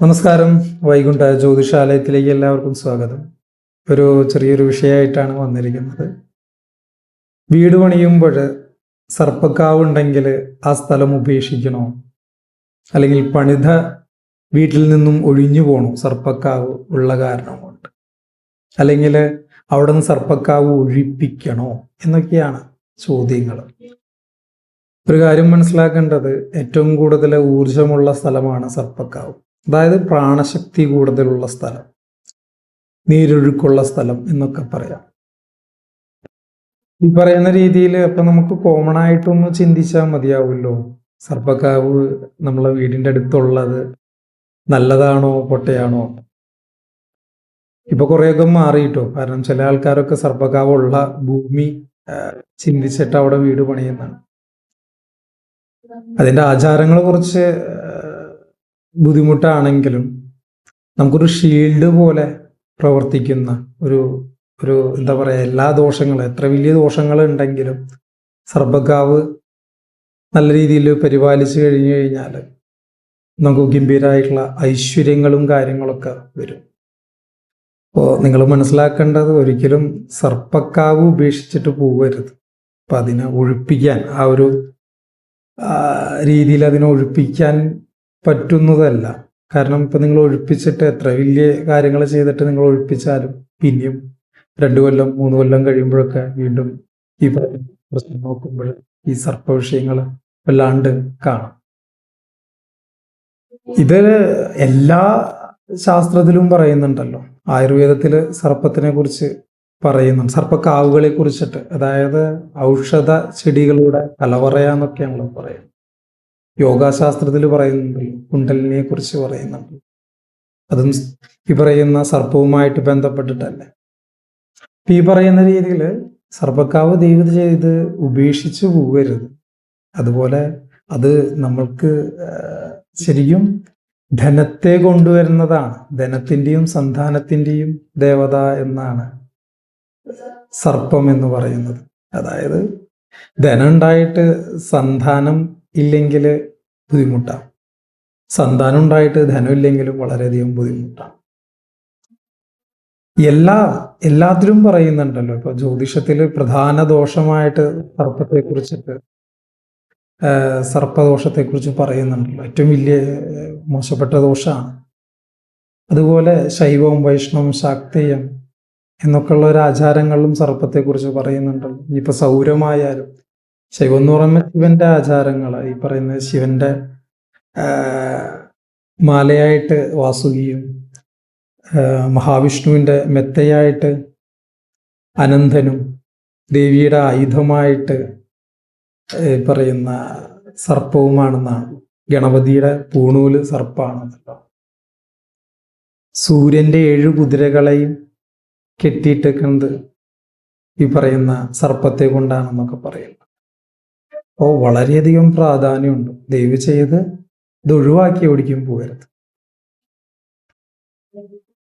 നമസ്കാരം. വൈകുണ്ഠ ജ്യോതിഷാലയത്തിലേക്ക് എല്ലാവർക്കും സ്വാഗതം. ഒരു ചെറിയൊരു വിഷയമായിട്ടാണ് വന്നിരിക്കുന്നത്. വീട് പണിയുമ്പോൾ സർപ്പക്കാവുണ്ടെങ്കിൽ ആ സ്ഥലം ഉപേക്ഷിക്കണോ, അല്ലെങ്കിൽ പണിത വീട്ടിൽ നിന്നും ഒഴിഞ്ഞു പോകണോ സർപ്പക്കാവ് ഉള്ള കാരണം കൊണ്ട്, അല്ലെങ്കിൽ അവിടെ നിന്ന് സർപ്പക്കാവ് ഒഴിപ്പിക്കണോ എന്നൊക്കെയാണ് ചോദ്യങ്ങൾ. ഒരു കാര്യം മനസ്സിലാക്കേണ്ടത്, ഏറ്റവും കൂടുതൽ ഊർജമുള്ള സ്ഥലമാണ് സർപ്പക്കാവ്. അതായത് പ്രാണശക്തി കൂടുതലുള്ള സ്ഥലം, നീരൊഴുക്കുള്ള സ്ഥലം എന്നൊക്കെ പറയാം. ഈ പറയുന്ന രീതിയിൽ അപ്പൊ നമുക്ക് കോമൺ ആയിട്ടൊന്ന് ചിന്തിച്ചാൽ മതിയാവുമല്ലോ, സർപ്പക്കാവ് നമ്മളെ വീടിന്റെ അടുത്തുള്ളത് നല്ലതാണോ പൊട്ടയാണോ? ഇപ്പൊ കുറേയൊക്കെ മാറിയിട്ടോ. കാരണം ചില ആൾക്കാരൊക്കെ സർപ്പക്കാവുള്ള ഭൂമി ചിന്തിച്ചിട്ട് അവിടെ വീട് പണിയുന്നതാണ്. അതിന്റെ ആചാരങ്ങൾ കുറച്ച് ബുദ്ധിമുട്ടാണെങ്കിലും നമുക്കൊരു ഷീൽഡ് പോലെ പ്രവർത്തിക്കുന്ന ഒരു എന്താ പറയുക, എല്ലാ ദോഷങ്ങളും, എത്ര വലിയ ദോഷങ്ങൾ ഉണ്ടെങ്കിലും സർപ്പക്കാവ് നല്ല രീതിയിൽ പരിപാലിച്ചു കഴിഞ്ഞു കഴിഞ്ഞാൽ നമുക്ക് ഗംഭീരമായിട്ടുള്ള ഐശ്വര്യങ്ങളും കാര്യങ്ങളൊക്കെ വരും. അപ്പോൾ നിങ്ങൾ മനസ്സിലാക്കേണ്ടത്, ഒരിക്കലും സർപ്പക്കാവ് ഉപേക്ഷിച്ചിട്ട് പോകരുത്. അപ്പം അതിനെ ഒഴിപ്പിക്കാൻ, ആ ഒരു രീതിയിൽ അതിനെ ഒഴിപ്പിക്കാൻ പറ്റുന്നതല്ല. കാരണം ഇപ്പം നിങ്ങൾ ഒഴിപ്പിച്ചിട്ട് എത്ര വലിയ കാര്യങ്ങൾ ചെയ്തിട്ട് നിങ്ങൾ ഒഴിപ്പിച്ചാലും പിന്നെയും 2 കൊല്ലം 3 കൊല്ലം കഴിയുമ്പോഴൊക്കെ വീണ്ടും ഈ പ്രശ്നം നോക്കുമ്പോൾ ഈ സർപ്പ വിഷയങ്ങൾ വല്ലാണ്ട് കാണാം. ഇത് എല്ലാ ശാസ്ത്രത്തിലും പറയുന്നുണ്ടല്ലോ. ആയുർവേദത്തിൽ സർപ്പത്തിനെ കുറിച്ച് പറയുന്നുണ്ട്, സർപ്പക്കാവുകളെ കുറിച്ചിട്ട്. അതായത് ഔഷധ ചെടികളുടെ കലവറയാന്നൊക്കെയാണല്ലോ പറയുന്നത്. യോഗാശാസ്ത്രത്തിൽ പറയുന്നുണ്ടല്ലോ, കുണ്ടലിനെ കുറിച്ച് പറയുന്നുണ്ട്. അതും ഈ പറയുന്ന സർപ്പവുമായിട്ട് ബന്ധപ്പെട്ടിട്ടല്ലേ. ഈ പറയുന്ന രീതിയിൽ സർപ്പക്കാവ് ദൈവം ചെയ്ത് ഉപേക്ഷിച്ചു പോകരുത്. അതുപോലെ അത് നമ്മൾക്ക് ശരിക്കും ധനത്തെ കൊണ്ടുവരുന്നതാണ്. ധനത്തിൻ്റെയും സന്താനത്തിൻ്റെയും ദേവത എന്നാണ് സർപ്പം എന്ന് പറയുന്നത്. അതായത് ധനം ഉണ്ടായിട്ട് സന്താനം ഇല്ലെങ്കിൽ ബുദ്ധിമുട്ടാണ്, സന്താനം ഉണ്ടായിട്ട് ധനം ഇല്ലെങ്കിലും വളരെയധികം ബുദ്ധിമുട്ടാണ്. എല്ലാത്തിലും പറയുന്നുണ്ടല്ലോ. ഇപ്പൊ ജ്യോതിഷത്തിൽ പ്രധാന ദോഷമായിട്ട് സർപ്പദോഷത്തെക്കുറിച്ച് പറയുന്നുണ്ടല്ലോ. ഏറ്റവും വലിയ മോശപ്പെട്ട ദോഷമാണ്. അതുപോലെ ശൈവവും വൈഷ്ണവും ശാക്തേയം എന്നൊക്കെയുള്ള ഒരു ആചാരങ്ങളിലും സർപ്പത്തെക്കുറിച്ച് പറയുന്നുണ്ടല്ലോ. ഇനിയിപ്പോൾ സൗരമായാലും, ശൈവം എന്ന് പറയുമ്പോൾ ശിവന്റെ ആചാരങ്ങൾ, ഈ പറയുന്നത് ശിവന്റെ മാലയായിട്ട് വാസുകിയും മഹാവിഷ്ണുവിൻ്റെ മെത്തയായിട്ട് അനന്തനും ദേവിയുടെ ആയുധമായിട്ട് പറയുന്ന സർപ്പവുമാണെന്നാണ്. ഗണപതിയുടെ പൂണൂല് സർപ്പാണെന്നല്ലോ. സൂര്യന്റെ 7 കുതിരകളെയും കെട്ടിയിട്ടേക്കുന്നത് ഈ പറയുന്ന സർപ്പത്തെ കൊണ്ടാണെന്നൊക്കെ പറയുന്നു. അപ്പോൾ വളരെയധികം പ്രാധാന്യമുണ്ട്. ദയവ് ചെയ്ത് ഇത് ഒഴിവാക്കി ഓടിക്കും പോകരുത്.